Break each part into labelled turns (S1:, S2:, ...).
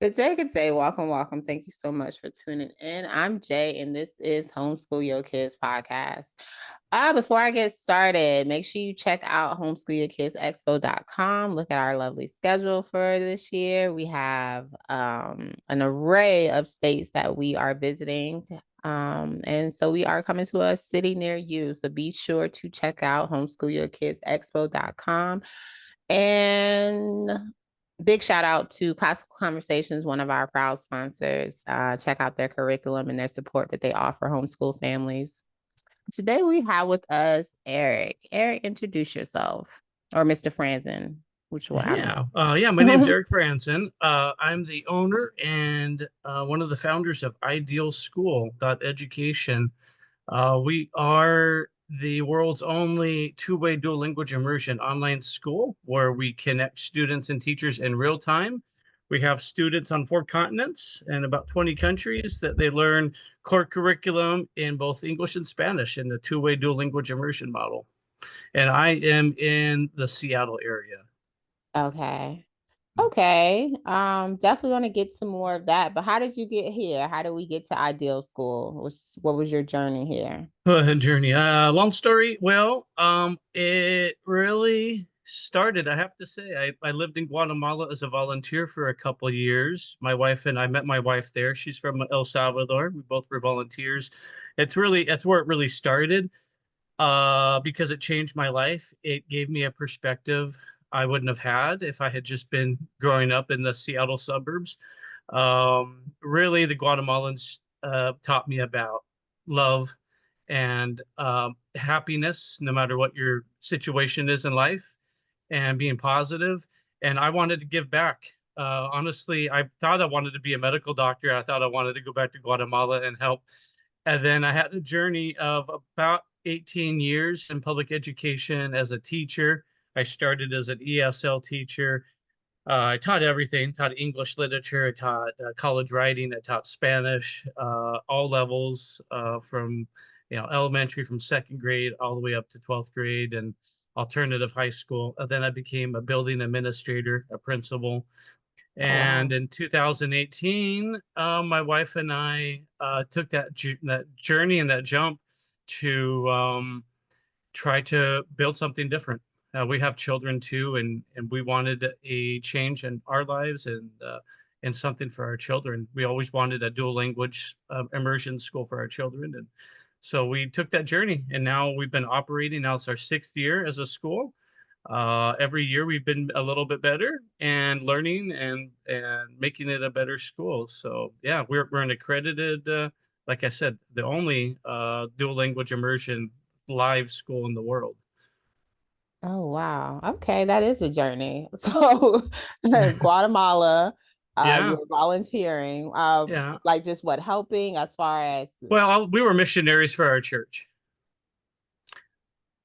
S1: Good day, good day. Welcome, welcome. Thank you so much for tuning in. I'm Jay, and this is Homeschool Yo Kids podcast. Before I get started, make sure you check out homeschoolyourkidsexpo.com. Look at our lovely schedule for this year. We have an array of states that we are visiting. And so we are coming to a city near you. So be sure to check out homeschoolyourkidsexpo.com. And big shout out to Classical Conversations, one of our proud sponsors. Check out their curriculum and their support that they offer homeschool families. Today we have with us Eric. Eric, introduce yourself, or Mr. Fransen, which one? I don't
S2: Yeah, my name's
S1: know.
S2: Eric Fransen. I'm the owner and one of the founders of Ideal School Education. We are the world's only two-way dual language immersion online school where we connect students and teachers in real time. We have students on 4 continents and about 20 countries that they learn core curriculum in both English and Spanish in the two-way dual language immersion model. And I am in the Seattle area.
S1: Okay. Okay. Definitely want to get to more of that. But how did you get here? How did we get to Ideal School? What was your journey here?
S2: Journey. Long story. It really started, I have to say. I lived in Guatemala as a volunteer for a couple of years. I met my wife there. She's from El Salvador. We both were volunteers. That's where it really started. Because it changed my life. It gave me a perspective I wouldn't have had if I had just been growing up in the Seattle suburbs. Really, the Guatemalans taught me about love and happiness, no matter what your situation is in life, and being positive. And I wanted to give back. Honestly, I thought I wanted to be a medical doctor. I thought I wanted to go back to Guatemala and help. And then I had a journey of about 18 years in public education as a teacher. I started as an ESL teacher. I taught everything, taught English literature, I taught college writing, I taught Spanish, all levels from, elementary from second grade all the way up to 12th grade and alternative high school. Then I became a building administrator, a principal.
S1: Oh,
S2: And
S1: wow.
S2: in 2018, my wife and I took that journey and that jump to try to build something different. We have children too, and we wanted a change in our lives and something for our children. We always wanted a dual language immersion school for our children, and so we took that journey. And now we've been operating. Now it's our 6th year as a school. Every year we've been a little bit better and learning and making it a better school. So yeah, we're an accredited, like I said, the only dual language immersion live school in the world.
S1: Oh, wow. Okay, that is a journey. So, Guatemala, you
S2: Yeah,
S1: were volunteering,
S2: yeah.
S1: like just what, helping as far as,
S2: Well, we were missionaries for our church.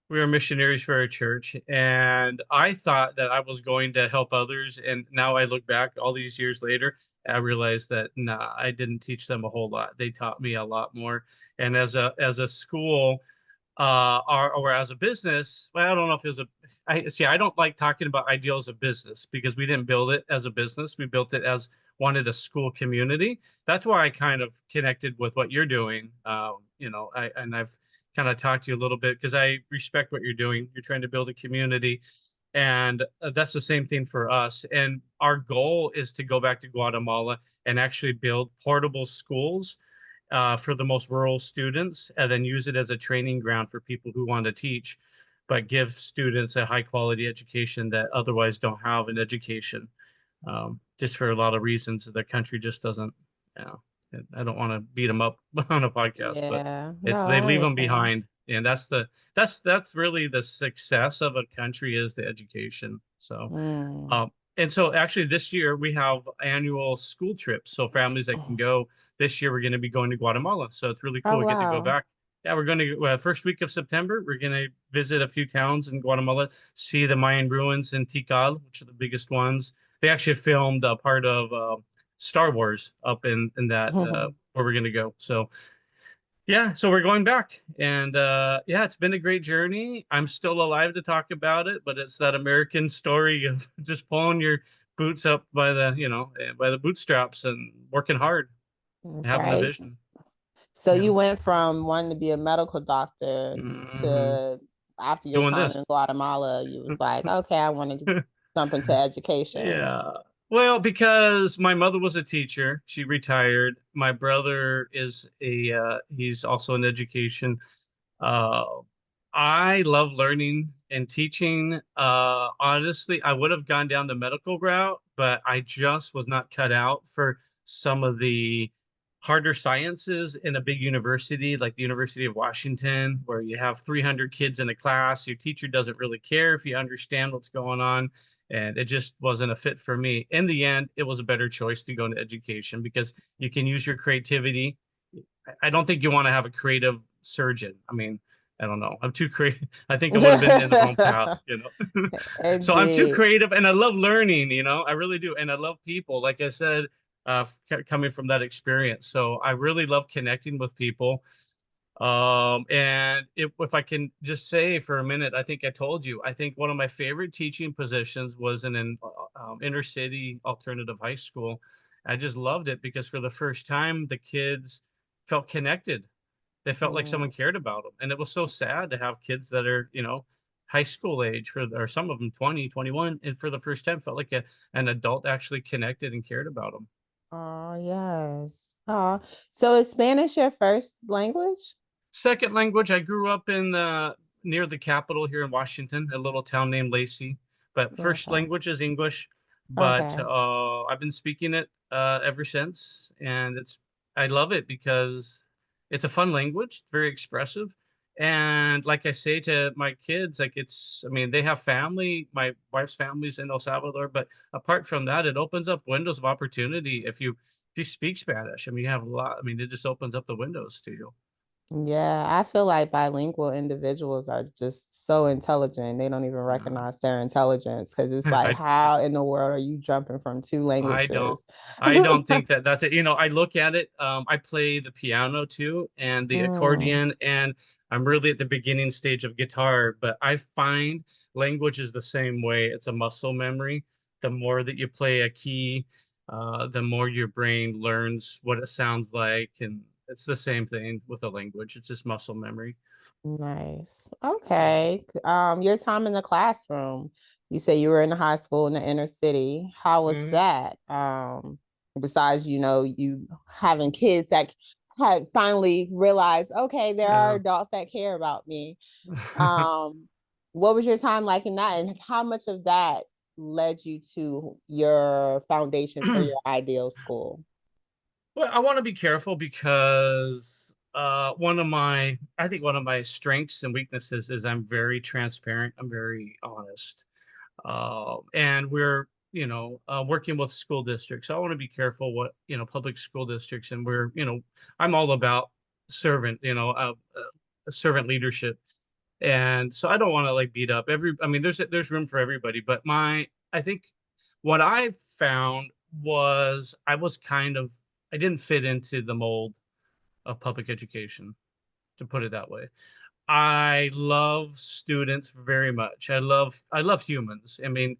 S2: We were missionaries for our church, and I thought that I was going to help others. And now I look back all these years later, I realized that nah, I didn't teach them a whole lot. They taught me a lot more. And as a school, or as a business, well, I don't know if it was a. I see. I don't like talking about Ideal as a business because we didn't build it as a business. We built it as wanted a school community. That's why I kind of connected with what you're doing. I've kind of talked to you a little bit because I respect what you're doing. You're trying to build a community, and that's the same thing for us. And our goal is to go back to Guatemala and actually build portable schools for the most rural students, and then use it as a training ground for people who want to teach, but give students a high quality education that otherwise don't have an education. Just for a lot of reasons, the country just doesn't. You know, I don't want to beat them up on a podcast, but
S1: yeah,
S2: it's
S1: no,
S2: they
S1: I
S2: leave them
S1: understand.
S2: behind, and that's really the success of a country is the education. So
S1: Mm.
S2: um, and so actually this year we have annual school trips. So families that can go this year, we're going to be going to Guatemala. So it's really
S1: Oh,
S2: cool. We get to go
S1: wow.
S2: back. Yeah, we're going to first week of September. We're going to visit a few towns in Guatemala, see the Mayan ruins in Tikal, which are the biggest ones. They actually filmed a part of Star Wars up in that where we're going to go. So Yeah, so we're going back. And yeah, it's been a great journey. I'm still alive to talk about it, but it's that American story of just pulling your boots up by by the bootstraps and working hard, having the
S1: Right.
S2: vision.
S1: So
S2: Yeah.
S1: you went from wanting to be a medical doctor
S2: Hmm.
S1: to after your
S2: Doing
S1: time
S2: this.
S1: in Guatemala, you was like, okay, I wanted to jump into education.
S2: Yeah. Well, because my mother was a teacher, she retired. My brother is he's also in education. Uh, I love learning and teaching. Honestly, I would have gone down the medical route, but I just was not cut out for some of the harder sciences in a big university like the University of Washington, where you have 300 kids in a class. Your teacher doesn't really care if you understand what's going on. And it just wasn't a fit for me. In the end, it was a better choice to go into education because you can use your creativity. I don't think you want to have a creative surgeon. I mean, I don't know. I'm too creative. I think I would have been in the wrong path, you know. So I'm too
S1: Indeed.
S2: creative and I love learning, you know. I really do. And I love people. Like I said, coming from that experience. So I really love connecting with people. And if I can just say for a minute, I think I told you, I think one of my favorite teaching positions was in an inner city alternative high school. I just loved it because for the first time, the kids felt connected. They felt like
S1: Mm,
S2: someone cared about them. And it was so sad to have kids that are, high school age or some of them 20, 21, and for the first time felt like an adult actually connected and cared about them.
S1: oh, yes. Oh, so is Spanish your first language?
S2: Second language, I grew up in near the capital here in Washington, a little town named Lacey. But first
S1: Okay.
S2: language is English, but
S1: Okay.
S2: I've been speaking it ever since, and I love it because it's a fun language, very expressive, and like I say to my kids, like I mean, they have family. My wife's family's in El Salvador, but apart from that, it opens up windows of opportunity if you speak Spanish. I mean, you have a lot. I mean, it just opens up the windows to you.
S1: Yeah, I feel like bilingual individuals are just so intelligent. They don't even
S2: Yeah.
S1: recognize their intelligence because it's like,
S2: I
S1: how in the world are you jumping from two
S2: I don't
S1: languages?
S2: I don't think that that's it. I look at it. I play the piano too and the
S1: Mm,
S2: accordion, and I'm really at the beginning stage of guitar, but I find language is the same way. It's a muscle memory. The more that you play a key, the more your brain learns what it sounds like, and it's the same thing with a language. It's just muscle memory.
S1: nice. Okay. Your time in the classroom. You say you were in high school in the inner city. How was
S2: Mhm.
S1: that? Besides, you having kids that had finally realized, okay, there are
S2: Yeah.
S1: adults that care about me. Um, what was your time like in that, and how much of that led you to your foundation for your ideal school?
S2: Well, I want to be careful because I think one of my strengths and weaknesses is I'm very transparent. I'm very honest. And we're, working with school districts. So I want to be careful what, public school districts, and I'm all about servant, servant leadership. And so I don't want to like beat up I mean, there's room for everybody, but I think what I found was I didn't fit into the mold of public education, to put it that way. I love students very much. I love humans. I mean,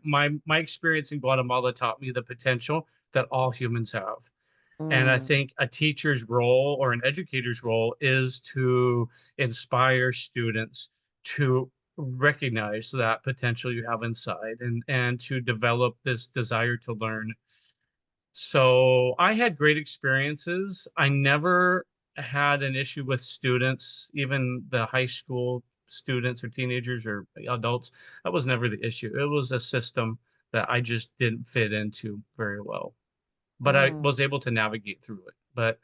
S2: my experience in Guatemala taught me the potential that all humans have. And I
S1: Mm,
S2: think a teacher's role or an educator's role is to inspire students to recognize that potential you have inside and to develop this desire to learn. So I had great experiences. I never had an issue with students, even the high school students or teenagers or adults. That was never the issue. It was a system that I just didn't fit into very well, but I
S1: mm,
S2: was able to navigate through it. But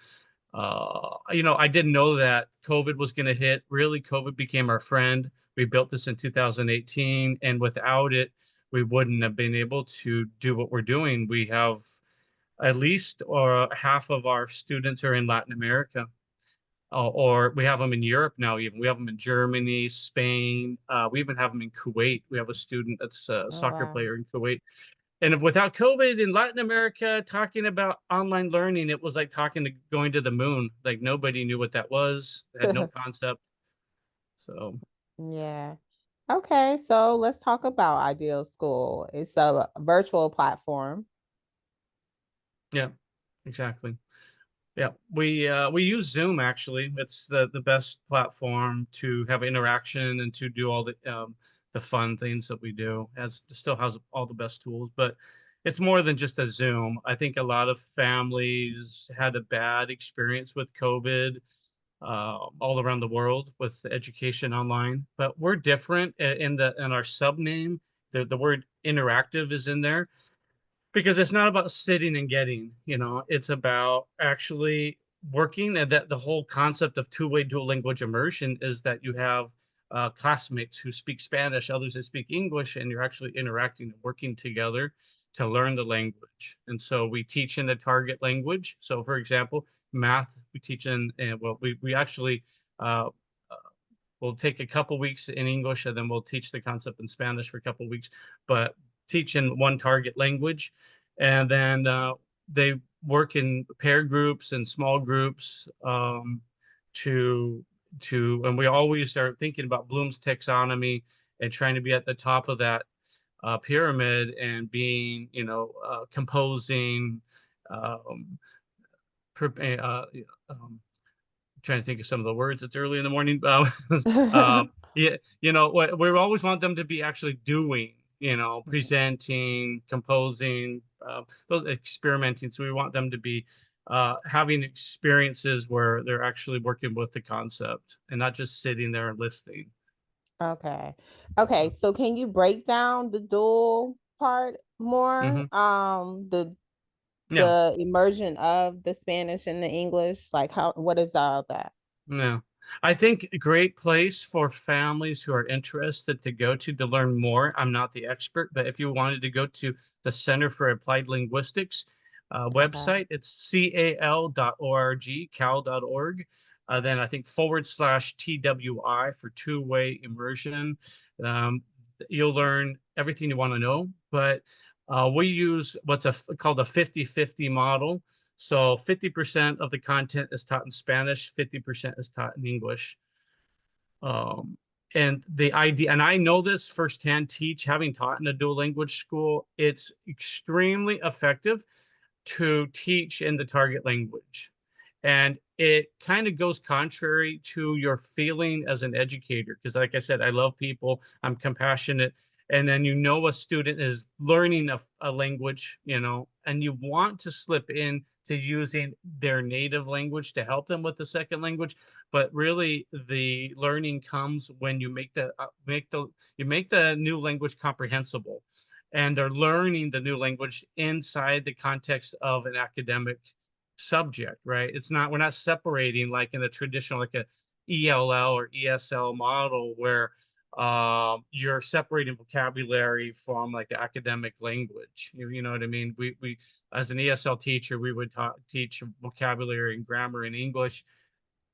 S2: I didn't know that COVID was going to hit. Really, COVID became our friend. We built this in 2018, and without it, we wouldn't have been able to do what we're doing. We have at least or half of our students are in Latin America, or we have them in Europe now. Even we have them in Germany, Spain. We even have them in Kuwait. We have a student that's a
S1: oh
S2: soccer
S1: wow.
S2: player in Kuwait, And without COVID in Latin America, talking about online learning, it was like going to the moon. Like nobody knew what that was, had no concept. So
S1: Yeah. Okay, so let's talk about Ideal School. It's a virtual platform.
S2: yeah, exactly. Yeah, we use Zoom actually. It's the best platform to have interaction and to do all the fun things that we do. It still has all the best tools, but it's more than just a Zoom. I think a lot of families had a bad experience with COVID all around the world with education online. But we're different in our sub name. The word interactive is in there because it's not about sitting and getting, it's about actually working. And that the whole concept of two-way dual language immersion is that you have classmates who speak Spanish, others that speak English, and you're actually interacting and working together to learn the language. And so we teach in the target language. So for example, math, we teach we actually uh, we'll take a couple weeks in English and then we'll teach the concept in Spanish for a couple weeks, but teach in one target language. And then they work in pair groups and small groups to and we always are thinking about Bloom's taxonomy and trying to be at the top of that pyramid and being, composing, um, trying to think of some of the words. It's early in the morning. Yeah, we always want them to be actually doing, presenting, composing, those experimenting. So we want them to be having experiences where they're actually working with the concept and not just sitting there and listening.
S1: Okay. Okay, so can you break down the dual part more?
S2: Mm-hmm. Yeah.
S1: The immersion of the Spanish and the English, like what is all that?
S2: Yeah. I think a great place for families who are interested to go to learn more. I'm not the expert, but if you wanted to go to the Center for Applied Linguistics
S1: Okay.
S2: website, it's cal.org, cal.org. Then I think /TWI for two-way immersion. Um, you'll learn everything you want to know, but we use what's called a 50-50 model. So 50% of the content is taught in Spanish, 50% is taught in English. And the idea, and I know this firsthand, having taught in a dual language school, it's extremely effective to teach in the target language. And it kind of goes contrary to your feeling as an educator. Because like I said, I love people, I'm compassionate. And then a student is learning a language, and you want to slip in to using their native language to help them with the second language. But really the learning comes when you make the new language comprehensible, and they're learning the new language inside the context of an academic subject, right? We're not separating like in a traditional, like a ELL or ESL model where you're separating vocabulary from like the academic language. You know what I mean? We as an ESL teacher, we would teach vocabulary and grammar in English.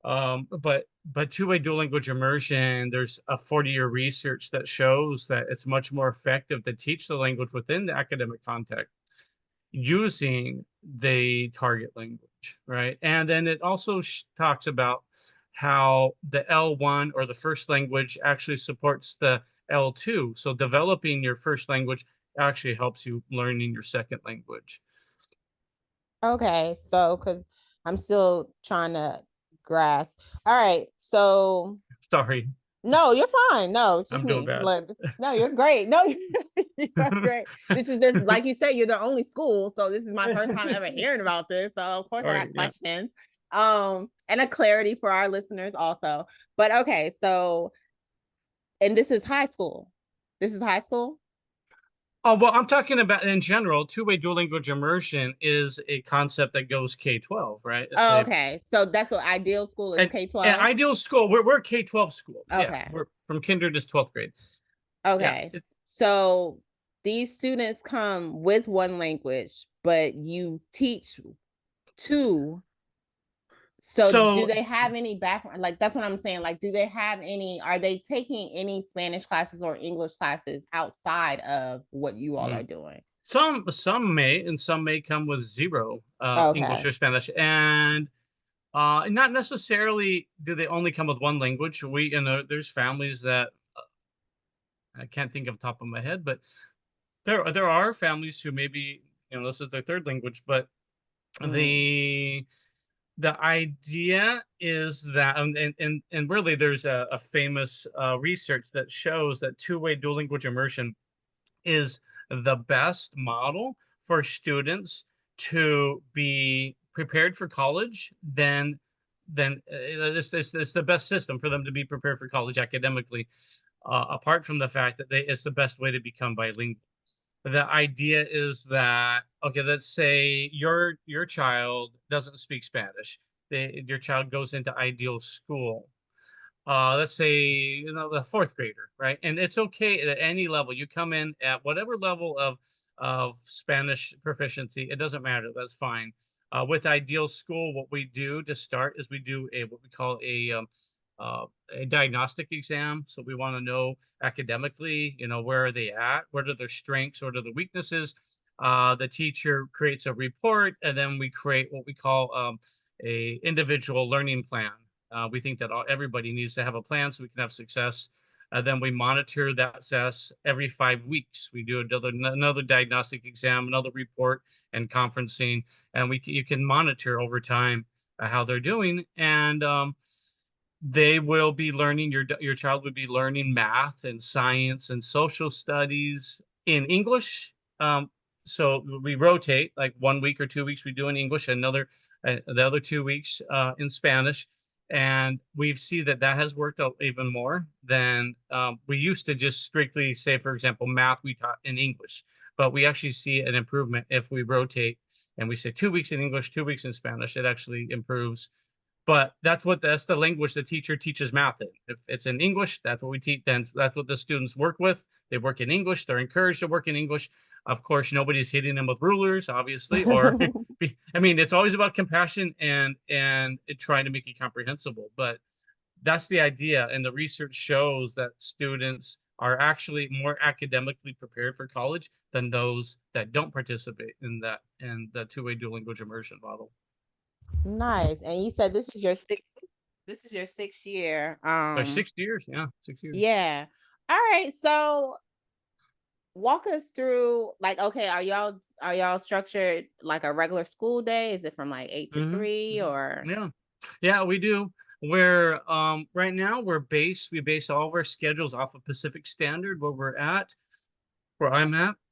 S2: But two-way dual language immersion, there's a 40-year research that shows that it's much more effective to teach the language within the academic context using the target language, right? And then it also talks about how the L1 or the first language actually supports the L2. So developing your first language actually helps you learning your second language.
S1: Okay, so because I'm still trying to grasp. All right, so
S2: Sorry,
S1: no, you're fine. No, it's just
S2: I'm doing
S1: me.
S2: bad.
S1: Like, no, you're great. No, you're great. This is just like you said, you're the only school. So this is my first time ever hearing about this. So of course I
S2: Sorry,
S1: got
S2: yeah.
S1: questions. And a clarity for our listeners also. But okay, so and this is high school. This is high school.
S2: Oh, well, I'm talking about in general, two-way dual language immersion is a concept that goes K-12, right?
S1: Oh, okay. So that's what ideal school is
S2: And, and
S1: K-12.
S2: ideal school, we're a K-12 school. Yeah,
S1: Okay.
S2: we're from kinder to 12th grade. Yeah.
S1: Okay. So these students come with one language, but you teach two. So do
S2: So
S1: they have any background? Like that's what I'm saying. Like, do they have any, are they taking any Spanish classes or English classes outside of what you all are doing?
S2: Some may, and some may come with zero English
S1: Okay.
S2: or Spanish, and not necessarily do they only come with one language. There's families that I can't think of the top of my head, but there are families who maybe, this is their third language, but
S1: Mm.
S2: the the idea is that, and really there's a famous research that shows that two-way dual language immersion is the best model for students to be prepared for college. Then it's the best system for them to be prepared for college academically, apart from the fact that it's the best way to become bilingual. The idea is that, okay, let's say your child doesn't speak Spanish. Your child goes into ideal school, let's say, the fourth grader, right? And it's okay at any level. You come in at whatever level of Spanish proficiency, it doesn't matter. That's fine. With ideal school, what we do to start is we do what we call a diagnostic exam. So we want to know academically, where are they at? What are their strengths? What are the weaknesses? The teacher creates a report, and then we create what we call a individual learning plan. We think that everybody needs to have a plan so we can have success. Then we monitor that success every 5 weeks. We do another diagnostic exam, another report, and conferencing, and you can monitor over time how they're doing. And they will be learning, your child would be learning math and science and social studies in English. So we rotate, like 1 week or 2 weeks we do in English, the other 2 weeks in Spanish. And we see that has worked out even more than we used to just strictly say, for example, math we taught in English. But we actually see an improvement if we rotate and we say 2 weeks in English, 2 weeks in Spanish. It actually improves. But that's the language the teacher teaches math in. If it's in English, that's what we teach. Then that's what the students work with. They work in English. They're encouraged to work in English. Of course, nobody's hitting them with rulers, obviously, or I mean, it's always about compassion and trying to make it comprehensible. But that's the idea, and the research shows that students are actually more academically prepared for college than those that don't participate in the two-way dual language immersion model.
S1: Nice. And you said this is your sixth year.
S2: Like 6 years, yeah, 6 years.
S1: Yeah. All right. So walk us through, like, okay, are y'all structured like a regular school day? Is it from like 8 to 3
S2: Mhm.
S1: or
S2: Yeah. Yeah, we do. We're right now we base all of our schedules off of Pacific Standard where I'm at.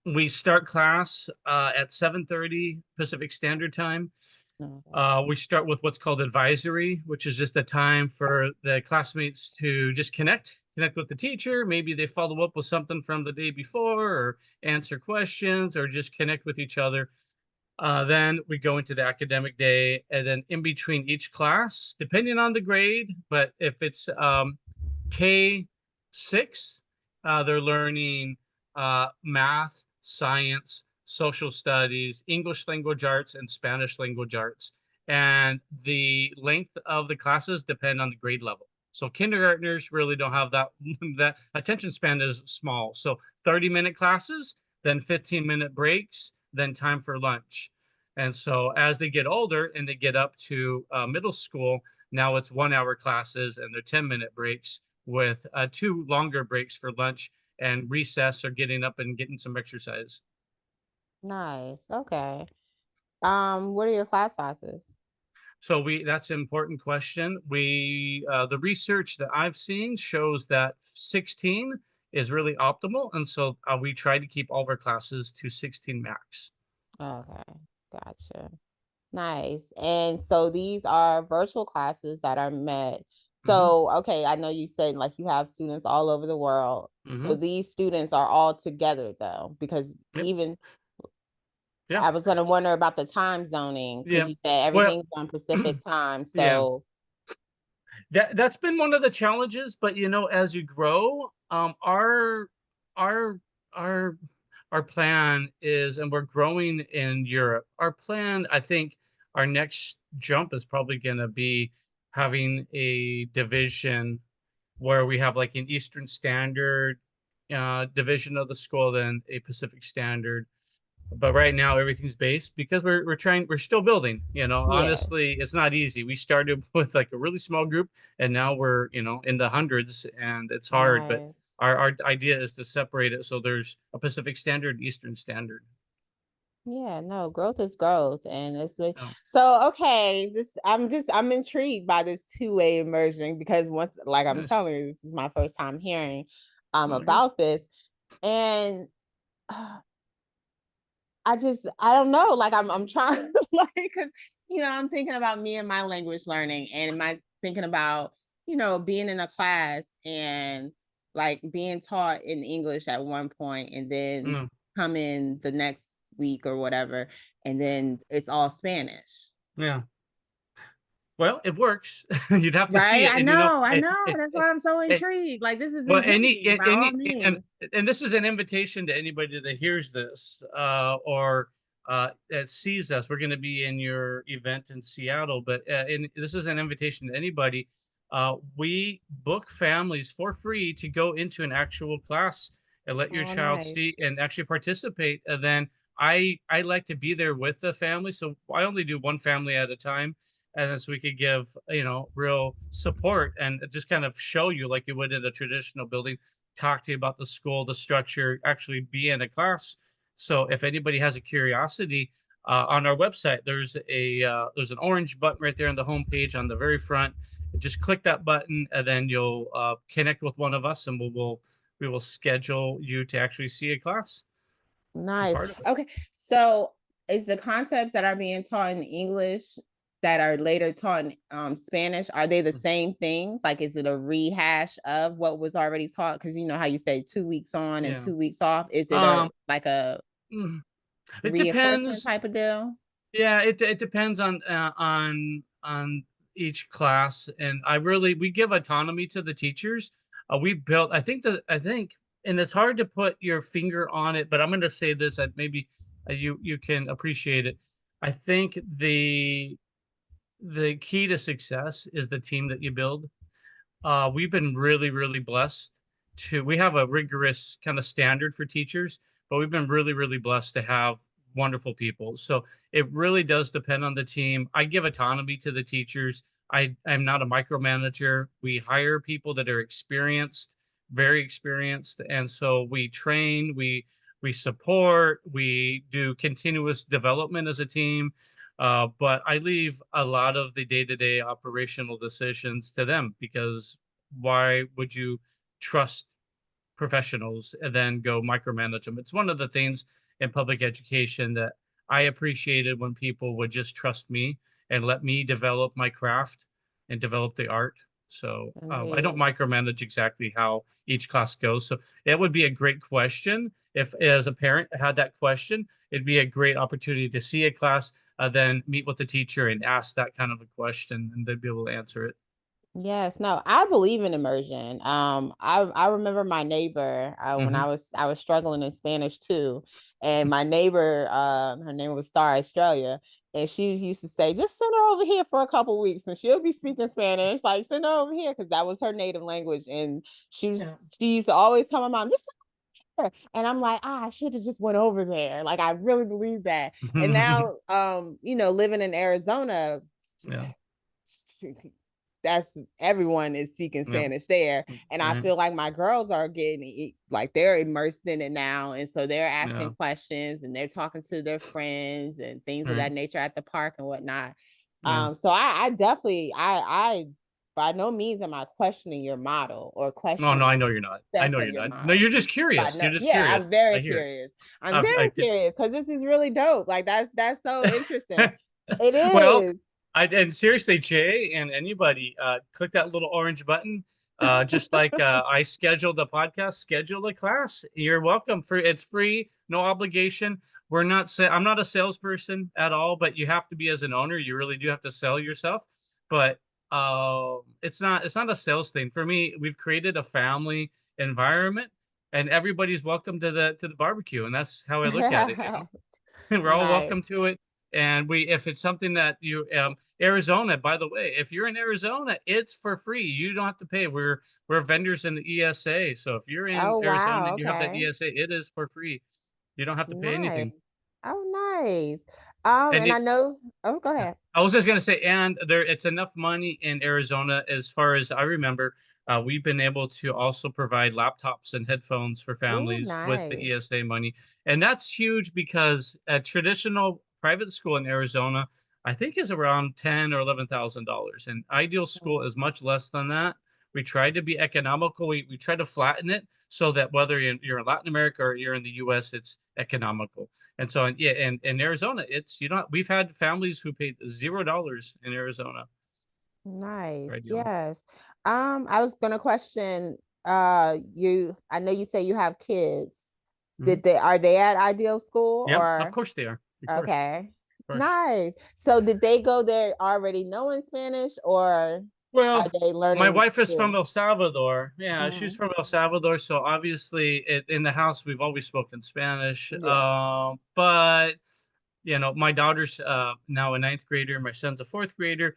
S2: We start class at 7:30 Pacific Standard Time.
S1: no?
S2: We start with what's called advisory, which is just a time for the classmates to just connect with the teacher. Maybe they follow up with something from the day before, or answer questions, or just connect with each other. Then we go into the academic day, and then in between each class, depending on the grade, but if it's K6, they're learning math, science, social studies, English language arts, and Spanish language arts. And the length of the classes depend on the grade level. So kindergartners really don't have that that attention span is small. So 30-minute classes, then 15-minute breaks, then time for lunch. And so as they get older and they get up to middle school, now it's 1 hour classes and they're 10-minute breaks with two longer breaks for lunch and recess or getting up and getting some exercise.
S1: Nice. Okay. What are your class sizes?
S2: So that's an important question. The research that I've seen shows that 16 is really optimal. And so we try to keep all of our classes to 16 max.
S1: Okay, gotcha. Nice. And so these are virtual classes that are met.
S2: Hmm.
S1: So, okay, I know you said like you have students all over the world. So
S2: Hmm.
S1: these students are all together though, because
S2: Yep.
S1: even
S2: Yeah.
S1: I was going to wonder about the time zoning because
S2: Yeah.
S1: you said
S2: Well,
S1: everything's on Pacific time.
S2: yeah.
S1: So,
S2: That's been one of the challenges, but as you grow, our our our plan is, and we're growing in Europe. Our plan, I think, our next jump is probably going to be having a division where we have like an Eastern Standard division of the school than a Pacific Standard. But right now everything's based because we're still building.
S1: Yes.
S2: Honestly, it's not easy. We started with like a really small group, and now we're in the hundreds, and it's hard. But
S1: Nice.
S2: our idea is to separate it so there's a Pacific Standard, Eastern Standard.
S1: Yeah, no, growth is growth. And
S2: Oh,
S1: so okay, I'm intrigued by this two-way immersion because once, like I'm
S2: nice.
S1: telling you, this is my first time hearing
S2: Oh, good.
S1: about this. And I don't know, like I'm trying like, because I'm thinking about me and my language learning, and am I thinking about being in a class and like being taught in English at one point, and then
S2: Mm,
S1: come in the next week or whatever, and then it's all Spanish.
S2: yeah. Well, it works. You'd have to see
S1: Right,
S2: it,
S1: I
S2: and
S1: know, I know, that's why I'm so
S2: it,
S1: intrigued, like this is
S2: well, any
S1: intriguing by all
S2: and
S1: means.
S2: this is an invitation to anybody that hears this, or that sees us. We're going to be in your event in Seattle, but this is an invitation to anybody. We book families for free to go into an actual class and let your
S1: Oh,
S2: child
S1: nice.
S2: see and actually participate. And then I like to be there with the family, so I only do one family at a time, and then so we could give real support and just kind of show you like you would in a traditional building, talk to you about the school, the structure, actually be in a class. So if anybody has a curiosity, on our website there's an orange button right there on the home page on the very front. Just click that button, and then you'll connect with one of us, and we will schedule you to actually see a class, be
S1: Nice.
S2: part of it.
S1: Okay. So is the concepts that are being taught in English that are later taught in Spanish, are they the same things? Like, is it a rehash of what was already taught? Because you know how you say 2 weeks on and
S2: Yeah.
S1: 2 weeks off. Is it a
S2: um
S1: like a
S2: mm, it
S1: reinforcement
S2: depends.
S1: type of deal?
S2: Yeah, it depends on each class, and we give autonomy to the teachers. We built, I think, and it's hard to put your finger on it, but I'm going to say this that maybe you can appreciate it. I think the key to success is the team that you build. We've been really blessed we have a rigorous kind of standard for teachers, but we've been really blessed to have wonderful people. So it really does depend on the team. I give autonomy to the teachers. I'm not a micromanager. We hire people that are experienced, very experienced, and so we train, we support, we do continuous development as a team. But I leave a lot of the day-to-day operational decisions to them, because why would you trust professionals and then go micromanage them? It's one of the things in public education that I appreciated, when people would just trust me and let me develop my craft and develop the art. So I don't
S1: Indeed.
S2: micromanage exactly how each class goes. So it would be a great question if, as a parent, had that question. It'd be a great opportunity to see a class, then meet with the teacher and ask that kind of a question, and they'd be able to answer it.
S1: Yes, no, I believe in immersion. I remember my neighbor when
S2: Hmm.
S1: I was struggling in Spanish too, and my neighbor, her name was Star Australia, and she used to say, "Just send her over here for a couple weeks, and she'll be speaking Spanish. Like send her over here because that was her native language." And
S2: Yeah.
S1: she used to always tell my mom, "Just send her." And I'm like, I should have just went over there. Like I really believe that. And now, living in Arizona,
S2: Yeah.
S1: that's everyone is speaking
S2: Yeah.
S1: Spanish there. And I
S2: Right.
S1: feel like my girls are getting like they're immersed in it now. And so they're
S2: Yeah.
S1: asking questions and they're talking to their friends and things of
S2: Right.
S1: that nature at the park and whatnot.
S2: Yeah.
S1: So I definitely I by no means am I questioning your model or
S2: No, no,
S1: questioning
S2: I know you're not. I
S1: success
S2: know
S1: of
S2: you're
S1: your
S2: not. No,
S1: model.
S2: you're just
S1: But
S2: curious. You're
S1: no,
S2: just
S1: yeah, I'm
S2: curious.
S1: very
S2: I hear it.
S1: curious. I'm very
S2: I could.
S1: curious because this is really dope. Like that's so interesting. It
S2: Well,
S1: is.
S2: and seriously, Jay, and anybody, click that little orange button. Just like I scheduled the podcast, schedule a class. You're welcome. It's free, no obligation. I'm not a salesperson at all, but you have to be as an owner. You really do have to sell yourself. But it's not a sales thing. For me, we've created a family environment, and everybody's welcome to the barbecue, and that's how I look at it. And we're all
S1: Nice.
S2: welcome to it. And if it's something that you, Arizona, by the way, if you're in Arizona, it's for free. You don't have to pay. We're vendors in the ESA. So if you're in
S1: Oh,
S2: Arizona
S1: wow.
S2: and you have that
S1: Okay.
S2: ESA, it is for free. You don't have to pay
S1: Nice.
S2: anything.
S1: Oh, nice.
S2: And
S1: And I know, oh, go
S2: yeah.
S1: ahead.
S2: I was just gonna say, and it's enough money in Arizona, as far as I remember. We've been able to also provide laptops and headphones for
S1: Oh,
S2: families with the
S1: nice.
S2: ESA money, and that's huge because a traditional private school in Arizona, I think, is around $10,000 or $11,000, and ideal school is much less than that. We tried to be economical. We tried to flatten it so that whether you're in Latin America or you're in the U.S., it's economical. And so, yeah, and in Arizona, it's, we've had families who paid $0 in Arizona for
S1: Nice.
S2: ideal.
S1: Yes. I was gonna question, I know you say you have kids.
S2: Mhm.
S1: Are they at Ideal School
S2: Yep, of
S1: or
S2: course they are. Of course,
S1: okay.
S2: of course.
S1: Nice. So did they go there already knowing Spanish or are
S2: Well,
S1: they
S2: my
S1: learning
S2: wife is
S1: here?
S2: from El Salvador. Yeah, she's
S1: Mhm.
S2: from El Salvador. So obviously, in the house, we've always spoken Spanish.
S1: Yes.
S2: But my daughter's now a ninth grader. My son's a fourth grader.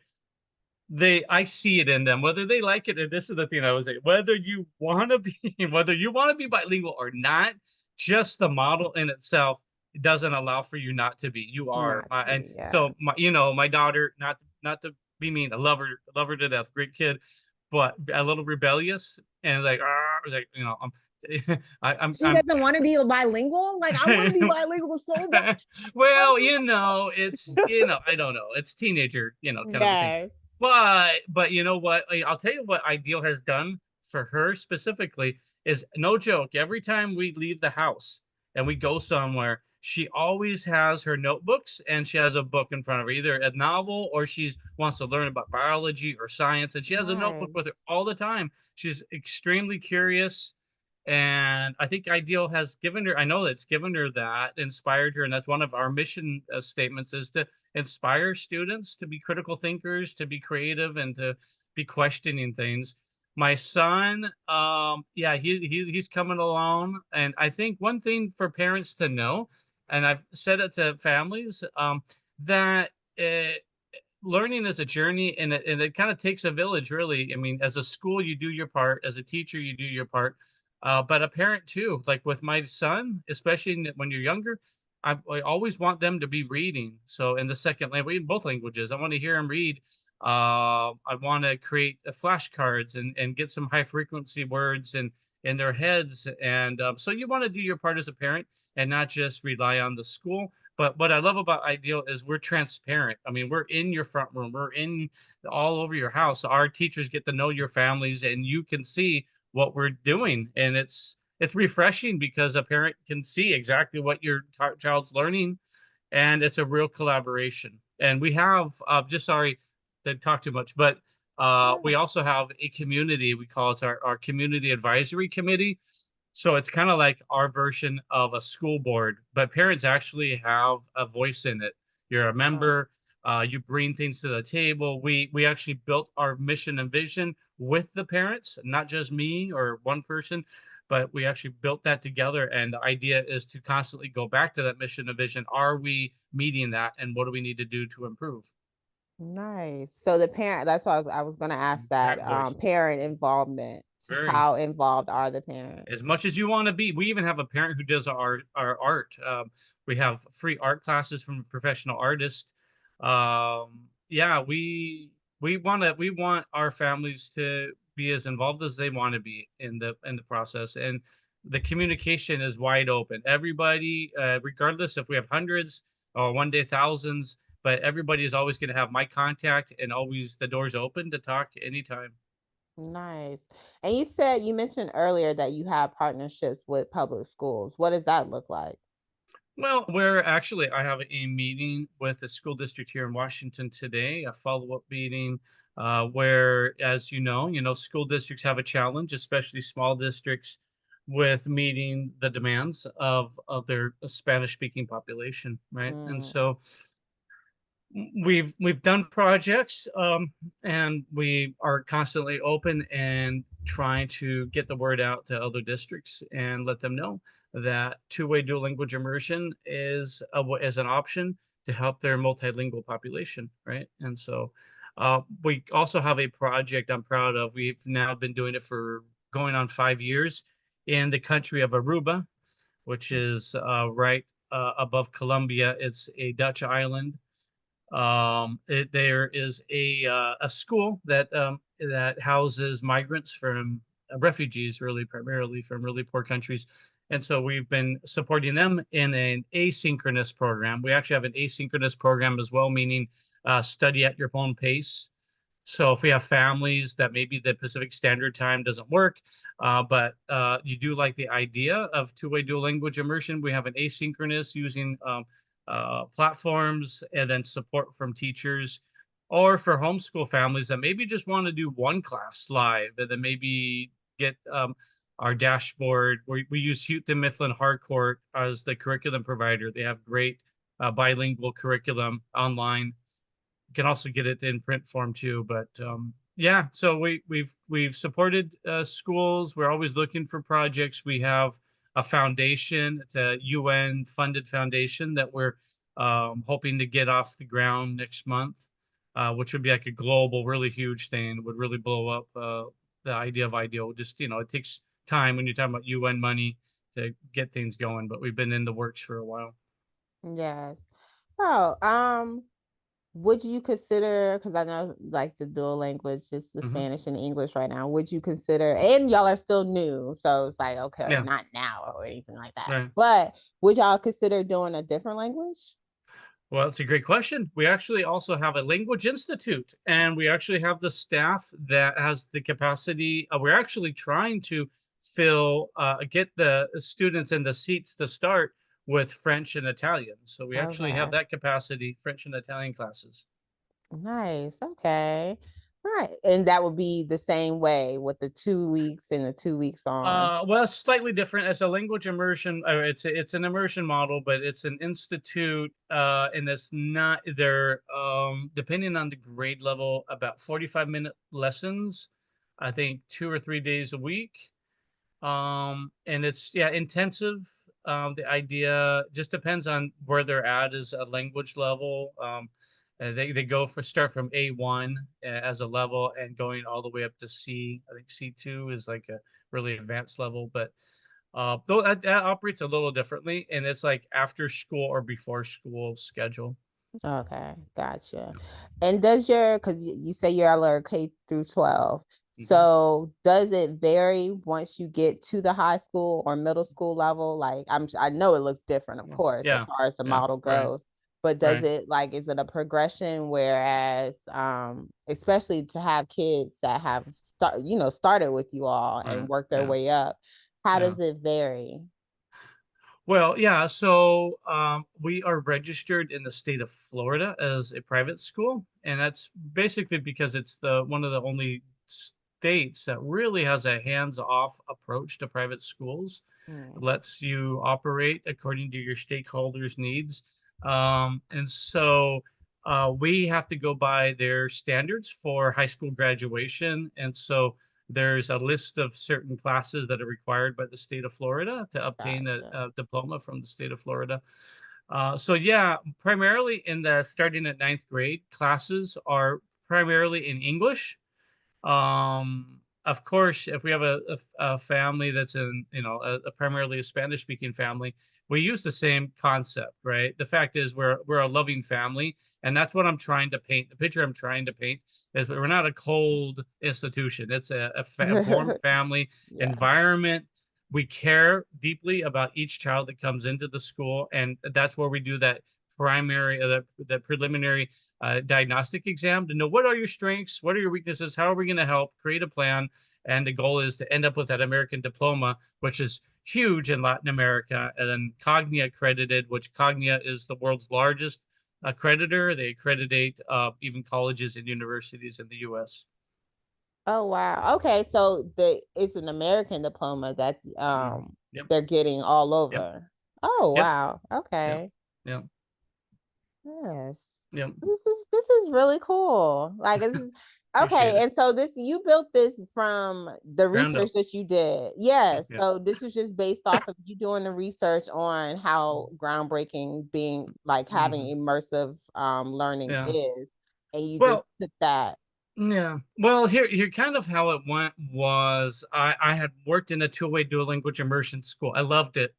S2: I see it in them, whether they like it. And this is the thing I was saying, whether you want to be whether you want to be bilingual or not, just the model in itself doesn't allow for you not to be. You are.
S1: Not to
S2: And
S1: be,
S2: so
S1: yes.
S2: my daughter, not to be mean, I love her to death, great kid, but a little rebellious, and like, I was like,
S1: She
S2: I'm
S1: doesn't want to be bilingual. Like, I want to be bilingual so bad.
S2: well, it's, I don't know. It's teenager, kind of a thing.
S1: Yes.
S2: But you know what? I'll tell you what Ideal has done for her specifically is, no joke. Every time we leave the house and we go somewhere, she always has her notebooks and she has a book in front of her, either a novel or she wants to learn about biology or science, and she has a notebook with her
S1: Nice.
S2: all the time. She's extremely curious, and I think Ideal has given her, I know it's given her that, inspired her, and that's one of our mission statements, is to inspire students to be critical thinkers, to be creative, and to be questioning things. My son, yeah, he's coming along, and I think one thing for parents to know, and I've said it to families, that learning is a journey, and it kind of takes a village, really. I mean, as a school, you do your part. As a teacher, you do your part. But a parent too, like with my son, especially when you're younger, I always want them to be reading. So in the second language, in both languages, I want to hear them read. I want to create flashcards and get some high frequency words in their heads. And so you want to do your part as a parent and not just rely on the school. But what I love about Ideal is we're transparent. I mean, we're in your front room, we're in all over your house. Our teachers get to know your families, and you can see what we're doing, and it's refreshing because a parent can see exactly what your child's learning, and it's a real collaboration. And we have, just sorry to talk too much, but we also have a community. We call it our community advisory committee. So it's kind of like our version of a school board, but parents actually have a voice in it. You're a
S1: Right.
S2: member. You bring things to the table. We actually built our mission and vision with the parents, not just me or one person, but we actually built that together. And the idea is to constantly go back to that mission and vision. Are we meeting that, and what do we need to do to improve?
S1: Nice. So the parent, that's why I was going to ask that,
S2: Parent voice,
S1: parent involvement.
S2: very.
S1: How involved are the
S2: As
S1: parents?
S2: much as you want to be. We even have a parent who does our art. We have free art classes from a professional artist. Yeah, we want our families to be as involved as they want to be in the process, and the communication is wide open. Everybody, regardless if we have hundreds or one day thousands, but everybody is always going to have my contact, and always the door's open to talk anytime.
S1: Nice. And you said you mentioned earlier that you have partnerships with public schools. What does that look like?
S2: Well, I have a meeting with the school district here in Washington today, a follow-up meeting, where, as school districts have a challenge, especially small districts, with meeting the demands of their Spanish-speaking population, right? And
S1: Mm,
S2: so we've done projects, and we are constantly open and trying to get the word out to other districts and let them know that two-way dual language immersion is an option to help their multilingual population, right? And so we also have a project I'm proud of. We've now been doing it for going on 5 years in the country of Aruba, which is right above Colombia. It's a Dutch island. There is a school that houses migrants from refugees, really primarily from really poor countries. And so we've been supporting them in an asynchronous program. We actually have an asynchronous program as well, meaning study at your own pace. So if we have families that maybe the Pacific Standard Time doesn't work, but you do like the idea of two-way dual language immersion, we have an asynchronous using platforms and then support from teachers, or for homeschool families that maybe just want to do one class live and then maybe get our dashboard. We use Houghton Mifflin Harcourt as the curriculum provider. They have great bilingual curriculum online. You can also get it in print form too. But yeah, so we've supported schools. We're always looking for projects. We have a foundation. It's a UN funded foundation that we're hoping to get off the ground next month, which would be like a global, really huge thing. It would really blow up the idea of IDEO. Just, it takes time when you're talking about UN money to get things going, but we've been in the works for a while.
S1: Yes. Oh, would you consider, because I know like the dual language is the
S2: Mhm.
S1: Spanish and English right now, would you consider, and y'all are still new, so it's like, okay,
S2: Yeah,
S1: not now or anything like that,
S2: right.
S1: but would y'all consider doing a different language?
S2: Well, it's a great question. We actually also have a language institute, and we actually have the staff that has the capacity. We're actually trying to get the students in the seats to start with French and Italian. So we actually have
S1: Okay.
S2: that capacity, French and Italian classes.
S1: Nice. Okay. All right. And that would be the same way with the 2 weeks and the 2 weeks on.
S2: Well, it's slightly different. It's a language immersion. It's an immersion model, but it's an institute, and it's not. They're depending on the grade level, about 45-minute lessons. I think 2 or 3 days a week. And it's intensive. The idea just depends on where they're at as a language level. They start from A1 as a level and going all the way up to C. I think C2 is like a really advanced level, but though that operates a little differently, and it's like after school or before school schedule.
S1: Okay, gotcha. And does because you say you're at K through 12,
S2: Mhm.
S1: so does it vary once you get to the high school or middle school level? Like I know it looks different, of
S2: Yeah,
S1: course, as
S2: yeah,
S1: far as the
S2: yeah,
S1: model
S2: right,
S1: goes, but does
S2: right,
S1: it like is it a progression? Whereas, especially to have kids that have started with you all and
S2: right,
S1: worked their
S2: yeah,
S1: way up, how
S2: yeah.
S1: does it vary?
S2: Well, yeah, so we are registered in the state of Florida as a private school, and that's basically because it's the one of the only states that really has a hands-off approach to private schools. It
S1: Hmm.
S2: lets you operate according to your stakeholders' needs. And so we have to go by their standards for high school graduation. And so there's a list of certain classes that are required by the state of Florida to obtain
S1: Gotcha.
S2: a diploma from the state of Florida. So yeah, primarily in the starting at ninth grade, classes are primarily in English. Of course, if we have a family that's in, a primarily a Spanish speaking family, we use the same concept, right? The fact is we're a loving family, and that's what I'm trying to paint. The picture I'm trying to paint is we're not a cold institution. It's a warm family
S1: Yeah.
S2: environment. We care deeply about each child that comes into the school, and that's where we do that primary, the preliminary diagnostic exam to know what are your strengths, what are your weaknesses, how are we going to help create a plan. And the goal is to end up with that American diploma, which is huge in Latin America, and then Cognia accredited, which Cognia is the world's largest accreditor. They accreditate even colleges and universities in the US.
S1: Oh wow. Okay, so it's an American diploma that
S2: Yep,
S1: they're getting all
S2: yep,
S1: over. Oh
S2: yep,
S1: wow.
S2: yep,
S1: Okay.
S2: yep.
S1: Yes.
S2: Yep.
S1: This is really cool. Like this is
S2: Appreciate
S1: okay.
S2: it.
S1: And so this you built this from the
S2: Ground
S1: research
S2: up.
S1: that you did. Yes.
S2: Yeah.
S1: So this was just based off of you doing the research on how groundbreaking being like having
S2: Mhm.
S1: immersive learning
S2: Yeah.
S1: is. And you just
S2: Well,
S1: took that.
S2: yeah. Well, here kind of how it went was I had worked in a two-way dual language immersion school. I loved it,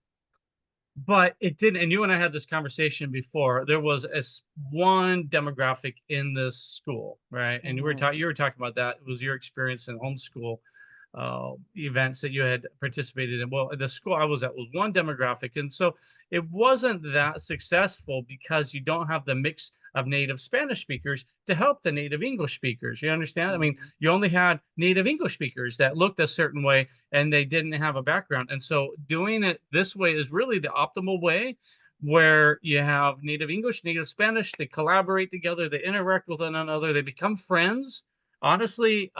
S2: but it didn't. And you and I had this conversation before. There was one demographic in this school, right? And
S1: Mhm.
S2: you were talking about that. It was your experience in homeschool events that you had participated in. Well, the school I was at was one demographic, and so it wasn't that successful because you don't have the mix of native Spanish speakers to help the native English speakers. You understand? I mean,
S1: Mhm.
S2: you only had native English speakers that looked a certain way and they didn't have a background. And so doing it this way is really the optimal way where you have native English, native Spanish, they collaborate together, they interact with one another, they become friends. Honestly,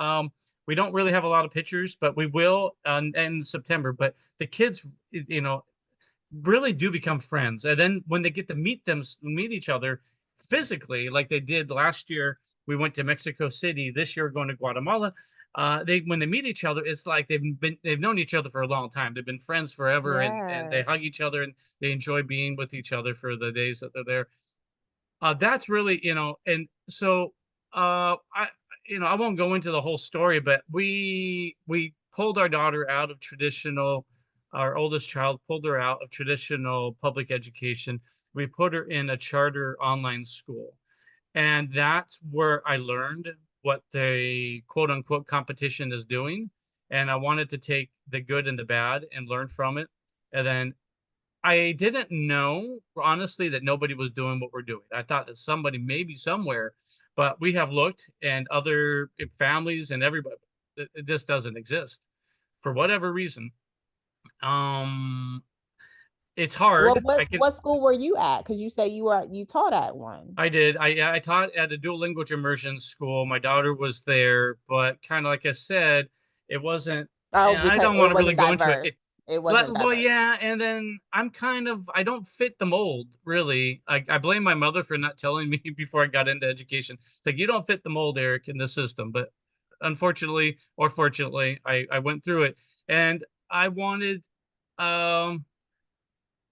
S2: we don't really have a lot of pictures, but we will in September. But the kids, you know, really do become friends. And then when they get to meet each other physically, like they did last year, we went to Mexico City. This year, we're going to Guatemala. They when they meet each other, it's like they've known each other for a long time. They've been friends forever, and they hug
S1: Yes.
S2: each other and they enjoy being with each other for the days that they're there. That's really, and so I won't go into the whole story, but we pulled our daughter out of traditional, our oldest child pulled her out of traditional public education. We put her in a charter online school. And that's where I learned what the quote unquote competition is doing. And I wanted to take the good and the bad and learn from it. And then I didn't know, honestly, that nobody was doing what we're doing. I thought that somebody maybe somewhere, but we have looked and other families and everybody, it just doesn't exist for whatever reason. Um, it's
S1: Well,
S2: hard.
S1: what school were you at? Because you say you taught at one.
S2: I did. I taught at a dual language immersion school. My daughter was there, but kind of like I said, it wasn't.
S1: Oh,
S2: And I
S1: because
S2: don't want
S1: it
S2: to really
S1: wasn't
S2: go into it.
S1: diverse. It wasn't
S2: Well,
S1: diverse.
S2: yeah, and then I don't fit the mold, really. I blame my mother for not telling me before I got into education. It's like, you don't fit the mold, Eric, in the system. But unfortunately, or fortunately, I went through it. And I wanted, um,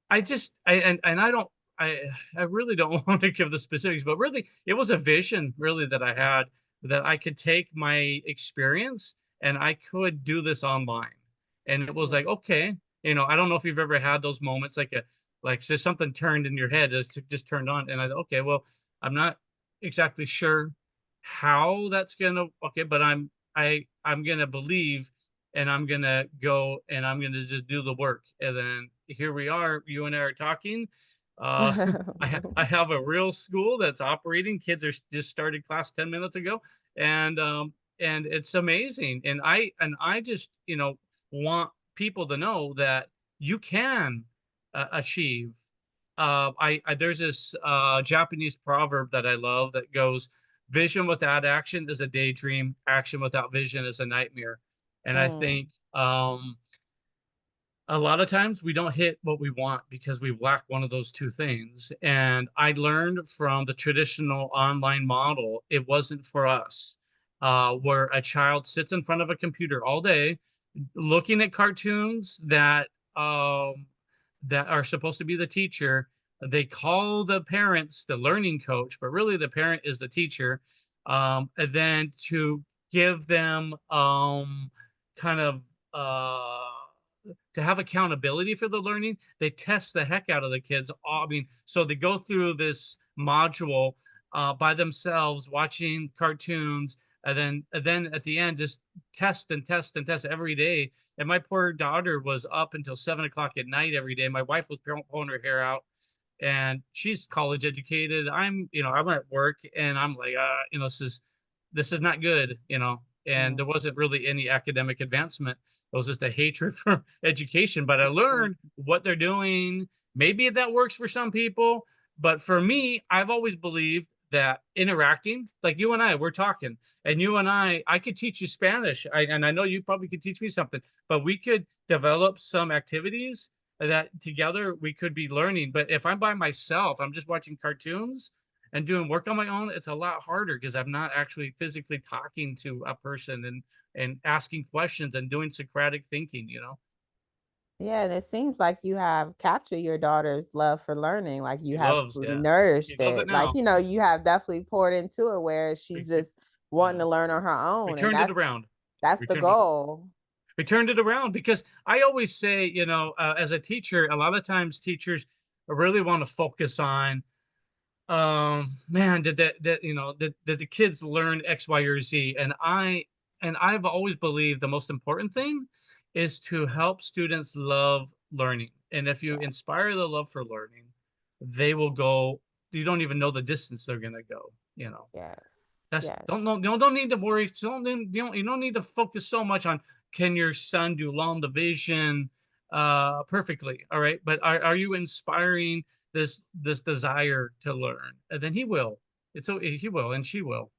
S2: I just, and I don't, I really don't want to give the specifics, but really, it was a vision, really, that I had, that I could take my experience and I could do this online. And it was like,
S1: Mhm.
S2: okay, I don't know if you've ever had those moments, like just something turned in your head, just turned on, and okay, well, I'm not exactly sure how that's gonna, okay, but I'm gonna believe, and I'm gonna go and I'm gonna just do the work. And then here we are, you and I are talking. Uh, I have a real school that's operating. Kids are just started class 10 minutes ago, and it's amazing. And I just want people to know that you can achieve. I There's this Japanese proverb that I love that goes, "Vision without action is a daydream. Action without vision is a nightmare." And I
S1: Mm.
S2: think a lot of times we don't hit what we want because we lack one of those two things. And I learned from the traditional online model, it wasn't for us, where a child sits in front of a computer all day looking at cartoons that are supposed to be the teacher. They call the parents the learning coach, but really the parent is the teacher. And then to give them kind of to have accountability for the learning, they test the heck out of the kids. I mean, so they go through this module by themselves, watching cartoons, and then at the end, just test and test and test every day. And my poor daughter was up until 7 o'clock at night every day. My wife was pulling her hair out, and she's college educated. I'm at work, and I'm like, this is not good, and there
S1: Mm.
S2: wasn't really any academic advancement. It was just a hatred for education. But I learned what they're doing. Maybe that works for some people, but for me, I've always believed that interacting, like you and I, we're talking, and you and I could teach you Spanish, and I know you probably could teach me something, but we could develop some activities that together we could be learning. But if I'm by myself, I'm just watching cartoons, and doing work on my own, it's a lot harder because I'm not actually physically talking to a person and asking questions and doing Socratic thinking, you know.
S1: Yeah, and it seems like you have captured your daughter's love for learning. Like you
S2: She
S1: have
S2: loves, yeah. She
S1: nourished
S2: loves it
S1: it. Like,
S2: now.
S1: you have definitely poured into it where
S2: We,
S1: she's
S2: we,
S1: just wanting
S2: yeah.
S1: to learn on her
S2: We
S1: own. And
S2: turned it
S1: that's
S2: around.
S1: that's
S2: We
S1: the
S2: turned it
S1: goal.
S2: we turned it around because I always say, you know, as a teacher, a lot of times teachers really want to focus on, man, did you know, did the kids learn X, Y, or Z? And I've always believed the most important thing is to help students love learning. And if you
S1: Yeah.
S2: inspire the love for learning, they will go, you don't even know the distance they're gonna go, you know.
S1: Yes.
S2: That's
S1: Yes.
S2: don't need to worry. You don't need to focus so much on can your son do long division perfectly. All right. But are you inspiring this desire to learn? And then he will. He will and she will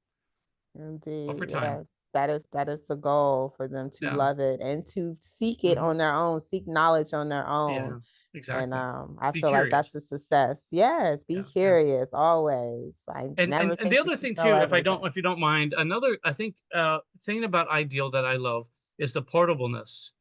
S2: over
S1: Indeed.
S2: time.
S1: Yes. That is the goal for them to
S2: Yeah.
S1: love it and to seek it
S2: Hmm.
S1: on their own, seek knowledge on their own.
S2: Yeah.
S1: And
S2: Exactly.
S1: I
S2: Be
S1: feel like that's
S2: curious.
S1: a success. Yes, be
S2: Yeah. Yeah.
S1: curious always. I never
S2: And the
S1: think you
S2: other
S1: should
S2: thing
S1: know
S2: too,
S1: everything.
S2: if you don't mind, another I think thing about Ideal that I love is the portableness.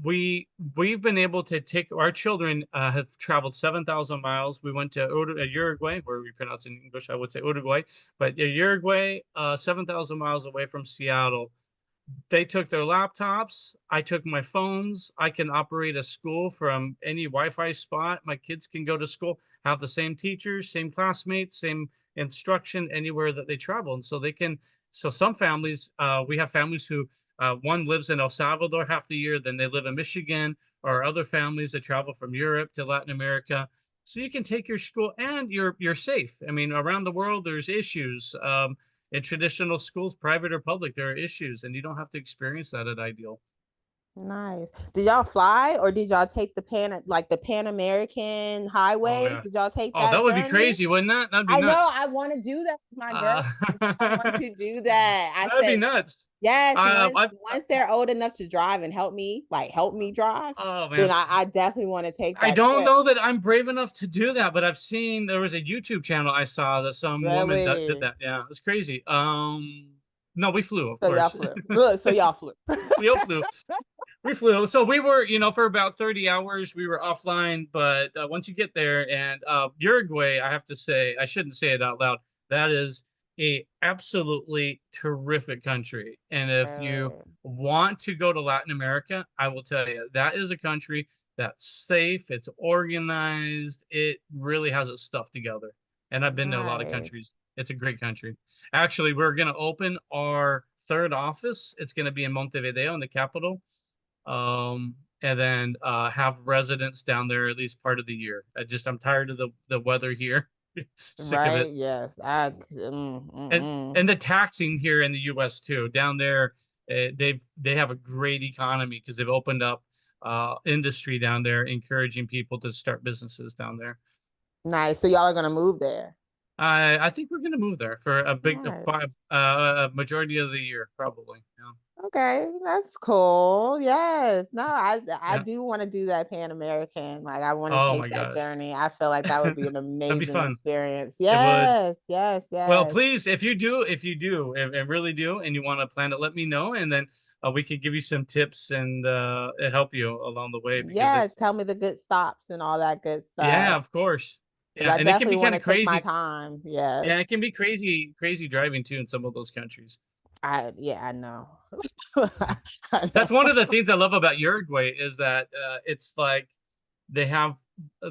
S2: We've been able to take our children have traveled 7,000 miles. We went to Uruguay, where we pronounce in English, I would say Uruguay, but Uruguay, 7,000 miles away from Seattle. They took their laptops. I took my phones. I can operate a school from any Wi-Fi spot. My kids can go to school, have the same teachers, same classmates, same instruction anywhere that they travel. And so they can, so some families, we have families who one lives in El Salvador half the year, then they live in Michigan, or other families that travel from Europe to Latin America. So you can take your school and you're safe. I mean, around the world, there's issues. In traditional schools, private or public, there are issues, and you don't have to experience that at Ideal.
S1: Nice. Did y'all fly or did y'all take the Pan American
S2: Oh
S1: highway?
S2: yeah.
S1: Did y'all take
S2: Oh, that
S1: that
S2: would be
S1: journey?
S2: crazy, wouldn't that? That'd be
S1: I know
S2: nuts.
S1: I want to do that with my girls.
S2: Uh,
S1: I want to do that. I
S2: that'd be
S1: said,
S2: nuts.
S1: yes, once
S2: I've,
S1: once they're old enough to drive and help me drive,
S2: oh
S1: then
S2: man,
S1: I definitely want to take
S2: I
S1: that
S2: don't
S1: trip.
S2: know that I'm brave enough to do that, but I've seen there was a YouTube channel I saw that some woman did
S1: Really?
S2: that. Yeah, it's crazy. No, we flew, of
S1: So y'all
S2: course.
S1: flew. Look, so y'all flew.
S2: We all flew. We flew. So we were, you know, for about 30 hours, we were offline. But once you get there, and Uruguay, I have to say, I shouldn't say it out loud. That is a absolutely terrific country. And if you
S1: Really?
S2: want to go to Latin America, I will tell you that is a country that's safe, it's organized, it really has its stuff together. And I've been to a lot of
S1: Nice.
S2: countries. It's a great country. Actually, we're going to open our third office. It's going to be in Montevideo, in the capital, and then have residents down there at least part of the year. I'm tired of the weather here, sick of it,
S1: Right? Yes.
S2: and the taxing here in the U.S. too. Down there, they have a great economy because they've opened up industry down there, encouraging people to start businesses down there.
S1: Nice. So y'all are gonna move there.
S2: I think we're gonna move there for
S1: Nice.
S2: a majority of the year, probably. Yeah.
S1: Okay, that's cool. Yes. No, I
S2: Yeah.
S1: do want to do that Pan American. Like I want to
S2: Oh
S1: take
S2: my
S1: that
S2: gosh.
S1: journey. I feel like that would be an
S2: That'd be
S1: amazing
S2: fun.
S1: experience.
S2: It would.
S1: Yes, yes,
S2: Well,
S1: yes.
S2: please, if you do, and really do, and you want to plan it, let me know, and then we can give you some tips and help you along the way because
S1: Yeah,
S2: it's,
S1: tell me the good stops and all that good
S2: yeah,
S1: stuff.
S2: of course,
S1: Because
S2: yeah,
S1: I
S2: and it can
S1: definitely
S2: be
S1: want
S2: kind
S1: to
S2: of
S1: take my
S2: crazy.
S1: time.
S2: Yeah, it
S1: Yes.
S2: can be crazy driving too in some of those countries.
S1: I know. I
S2: That's one
S1: know.
S2: of the things I love about Uruguay is that it's like they have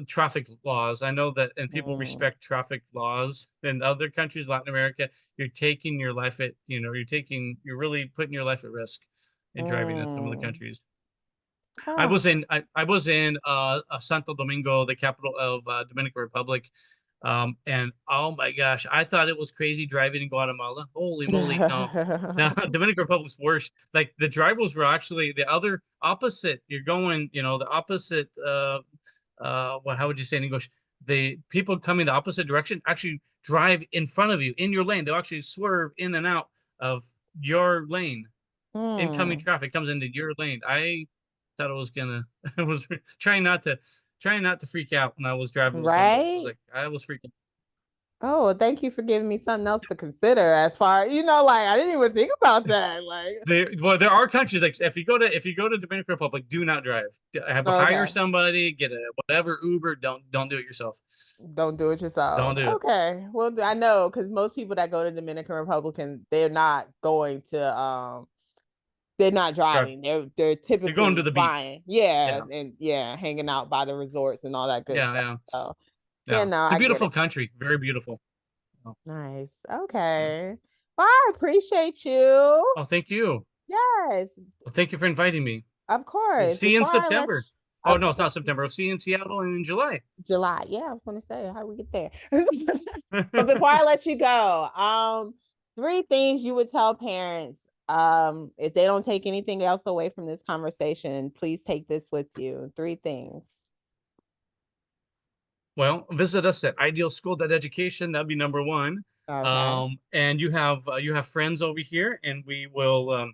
S2: traffic laws. I know that, and people
S1: Mm,
S2: respect traffic laws. In other countries, Latin America, you're taking your life at, you're really putting your life at risk in driving in some of the
S1: mm.
S2: countries.
S1: Huh.
S2: I was in Santo Domingo, the capital of Dominican Republic, and oh my gosh, I thought it was crazy driving in Guatemala. Holy moly, no. Now, Dominican Republic's worse. Like the drivers were actually the other opposite. You're going, the opposite. Well, how would you say in English? The people coming the opposite direction actually drive in front of you in your lane. They'll actually swerve in and out of your lane. Incoming
S1: Hmm.
S2: traffic comes into your lane. I thought it was gonna. I was trying not to freak out when I was driving with some of those.
S1: Right?
S2: I was freaking.
S1: Oh, well, thank you for giving me something else to consider as far, like I didn't even think about that. Like,
S2: There are countries like if you go to Dominican Republic, do not drive. Hire
S1: okay,
S2: somebody, get a whatever Uber. Don't do it yourself.
S1: don't do it
S2: Don't
S1: yourself.
S2: do it.
S1: Okay. Well, I know because most people that go to Dominican Republican, they're not going to they're not
S2: Drive.
S1: driving. They're
S2: You're going to
S1: typically
S2: the beach.
S1: flying. Yeah,
S2: Yeah,
S1: and yeah, hanging out by the resorts and all that good
S2: yeah,
S1: stuff.
S2: yeah,
S1: So yeah,
S2: yeah.
S1: no,
S2: It's a
S1: I get
S2: beautiful
S1: it.
S2: country. Very beautiful. Oh,
S1: Nice.
S2: yeah.
S1: Okay. Well, I appreciate you.
S2: Oh, thank you.
S1: Yes,
S2: Well, thank you for inviting me.
S1: of
S2: We'll
S1: course.
S2: see you in
S1: Before I let
S2: September.
S1: you,
S2: Oh no, it's not September. We'll see you in Seattle in July.
S1: July. Yeah, I was gonna say how we get there. But before I let you go, three things you would tell parents. If they don't take anything else away from this conversation, please take this with you. Three things.
S2: Well, visit us at Ideal School Education. That'd be number one.
S1: Okay.
S2: And you have friends over here, and we will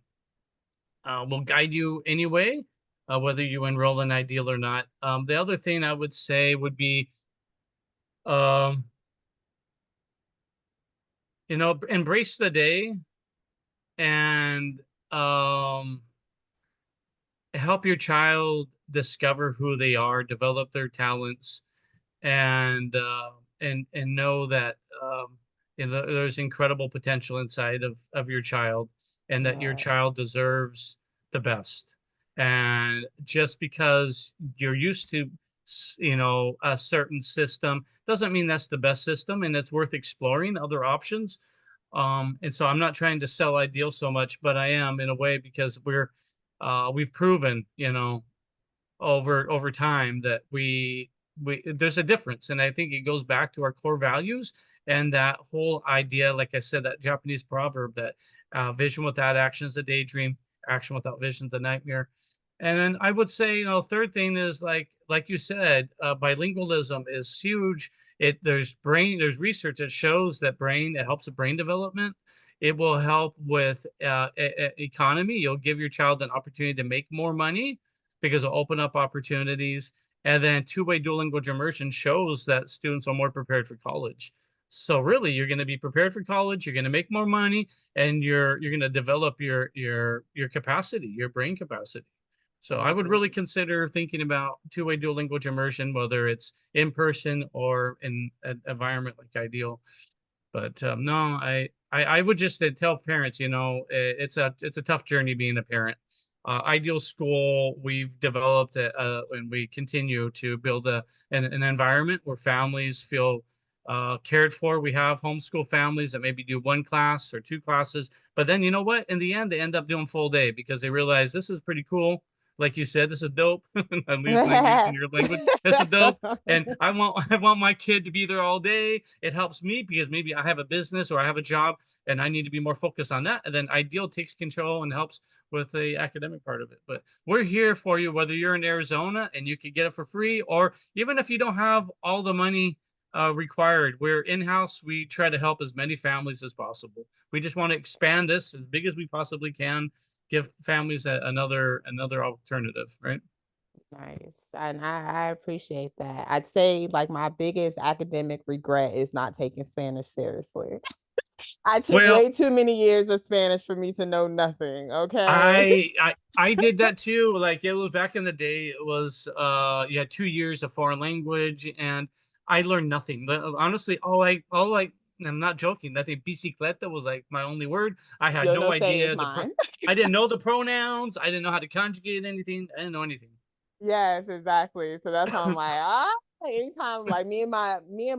S2: guide you anyway, whether you enroll in Ideal or not. The other thing I would say would be, um, embrace the day and um, help your child discover who they are, develop their talents, and know that there's incredible potential inside of your child, and that your child
S1: Yes.
S2: deserves the best. And just because you're used to a certain system doesn't mean that's the best system, and it's worth exploring other options. And so I'm not trying to sell Ideal so much, but I am in a way, because we've proven, over time, that we there's a difference. And I think it goes back to our core values, and that whole idea, like I said, that Japanese proverb, that vision without action is a daydream, action without vision is a nightmare. And then I would say, third thing is, like you said, bilingualism is huge. There's research that shows that it helps with brain development. It will help with economy. You'll give your child an opportunity to make more money, because it'll open up opportunities. And then two-way dual language immersion shows that students are more prepared for college. So really, you're going to be prepared for college. You're going to make more money, and you're going to develop your capacity, your brain capacity. So I would really consider thinking about two-way dual language immersion, whether it's in person or in an environment like Ideal. But no, I would just tell parents, it's a tough journey being a parent. Ideal School, we've developed and we continue to build an environment where families feel cared for. We have homeschool families that maybe do one class or two classes, but then you know what? In the end, they end up doing full day, because they realize this is pretty cool. Like you said, this is dope. I'm using your language. This is dope, and I want my kid to be there all day. It helps me, because maybe I have a business or I have a job, and I need to be more focused on that. And then Ideal takes control and helps with the academic part of it. But we're here for you, whether you're in Arizona and you can get it for free, or even if you don't have all the money required. We're in-house. We try to help as many families as possible. We just want to expand this as big as we possibly can, give families another alternative, right?
S1: Nice. And I appreciate that. I'd say like my biggest academic regret is not taking Spanish seriously. I took
S2: Well,
S1: way too many years of Spanish for me to know nothing. Okay.
S2: I did that too. Like, it was back in the day. It was you had 2 years of foreign language, and I learned nothing. Honestly, all I I'm not joking. I think bicicleta was like my only word. I had
S1: Yo
S2: no
S1: no say is
S2: idea
S1: mine.
S2: I didn't know the pronouns. I didn't know how to conjugate anything. I didn't know anything.
S1: Yes, exactly. So that's how I'm like, anytime like me and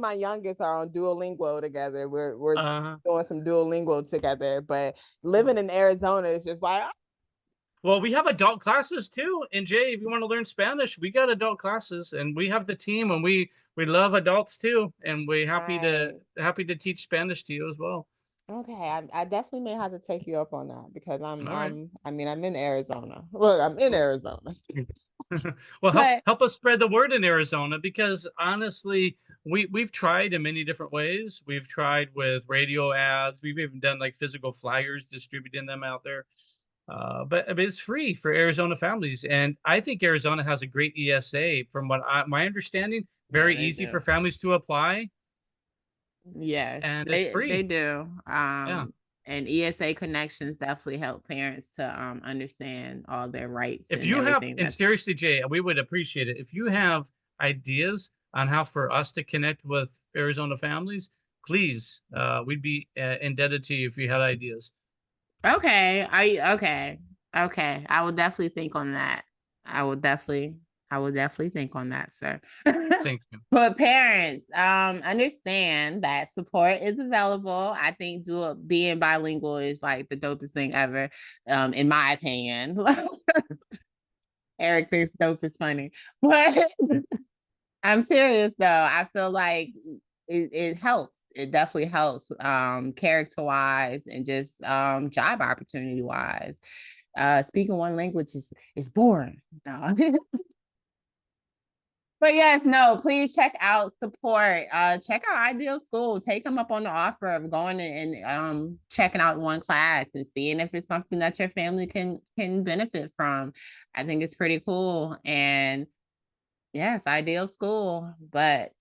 S1: my youngest are on Duolingo together. We're
S2: uh
S1: doing some Duolingo together. But living in Arizona is just like,
S2: Well, we have adult classes too. And Jay, if you want to learn Spanish, we got adult classes, and we have the team, and we love adults too, and we
S1: right.
S2: happy to teach Spanish to you as well.
S1: Okay, I definitely may have to take you up on that because I'm
S2: All right.
S1: I'm I mean I'm in Arizona. Look, I'm in Arizona.
S2: Well,
S1: But
S2: help us spread the word in Arizona, because honestly, we've tried in many different ways. We've tried with radio ads. We've even done like physical flyers, distributing them out there. But it's free for Arizona families, and I think Arizona has a great ESA. From my understanding,
S1: yeah,
S2: very
S1: they
S2: easy
S1: do.
S2: for families to apply.
S1: Yes,
S2: and it's
S1: they
S2: free.
S1: do.
S2: Yeah.
S1: And ESA connections definitely help parents to understand all their rights
S2: If
S1: and
S2: you have,
S1: everything
S2: and
S1: that's
S2: seriously, Jay, we would appreciate it. If you have ideas on how for us to connect with Arizona families, please, we'd be indebted to you if you had ideas.
S1: okay. I okay. Okay. I will definitely think on that. I will definitely think on that, sir.
S2: Thank you.
S1: But parents, understand that support is available. I think being bilingual is like the dopest thing ever, in my opinion. Eric thinks dope is funny, but I'm serious though. I feel like it helps. It definitely helps, character wise and just job opportunity wise. Speaking one language is boring. No. But yes, no, please check out support. Check out Ideal School. Take them up on the offer of going and checking out one class and seeing if it's something that your family can benefit from. I think it's pretty cool. And yes, Ideal School. But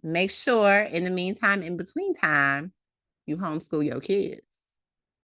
S1: make sure in the meantime, in between time, you homeschool your kids.